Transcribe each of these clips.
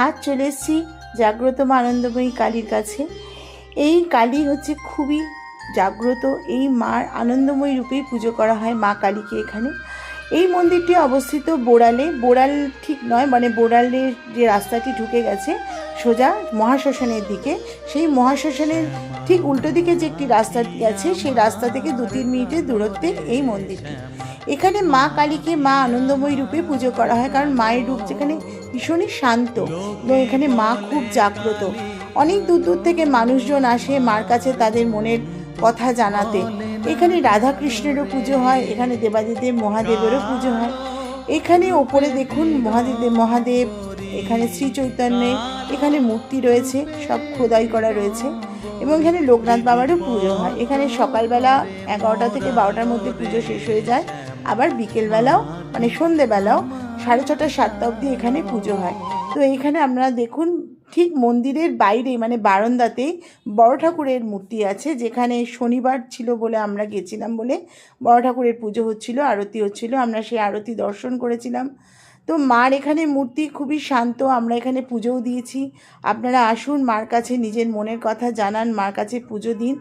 আজ চলে এসেছি জাগ্রত মা আনন্দময়ী কালীর কাছে। এই কালী হচ্ছে খুবই জাগ্রত। এই মার আনন্দময়ী রূপেই পুজো করা হয় মা কালীকে এখানে। এই মন্দিরটি অবস্থিত বোড়ালে, বোড়াল ঠিক নয়, মানে বোড়ালের যে রাস্তাটি ঢুকে গেছে সোজা মহাশ্মশানের দিকে, সেই মহাশ্মশানের ঠিক উল্টো দিকে যে একটি রাস্তা গেছে, সেই রাস্তা থেকে 2-3 মিনিটের দূরত্বে এই মন্দিরটি। এখানে মা কালীকে মা আনন্দময়ী রূপে পুজো করা হয়, কারণ মায়ের রূপ যেখানে ভীষণই শান্ত এবং এখানে মা খুব জাগ্রত। অনেক দূর দূর থেকে মানুষজন আসে মার কাছে তাদের মনের কথা জানাতে। এখানে রাধাকৃষ্ণেরও পুজো হয়, এখানে দেবাদিদেব মহাদেবেরও পুজো হয়। এখানে ওপরে দেখুন মহাদেব, এখানে শ্রী চৈতন্যের এখানে মূর্তি রয়েছে, সব খোদাই করা রয়েছে। এবং এখানে লোকনাথ বাবারও পুজো হয়। এখানে সকালবেলা 11টা থেকে 12টার মধ্যে পুজো শেষ হয়ে যায়, আবার বিকেলবেলাও মানে সন্ধেবেলাও 6:30 7টা অবধি এখানে পুজো হয়। তো এইখানে আপনারা দেখুন ঠিক মন্দিরের বাইরে মানে বারান্দাতেই বড় ঠাকুরের মূর্তি আছে, যেখানে শনিবার ছিল বলে আমরা গেছিলাম বলে বড় ঠাকুরের পুজো হচ্ছিল, আরতি হচ্ছিল, আমরা সেই আরতি দর্শন করেছিলাম। তো মার এখানে মূর্তি খুবই শান্ত, আমরা এখানে পুজোও দিয়েছি। আপনারা আসুন, মার কাছে নিজের মনের কথা জানান, মার কাছে পুজো দিন।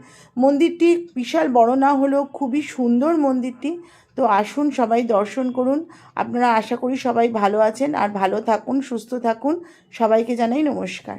মন্দিরটি বিশাল বড় না হলেও খুবই সুন্দর মন্দিরটি। তো আসুন, সবাই দর্শন করুন। আপনারা আশা করি সবাই ভালো আছেন, আর ভালো থাকুন, সুস্থ থাকুন। সবাইকে জানাই নমস্কার।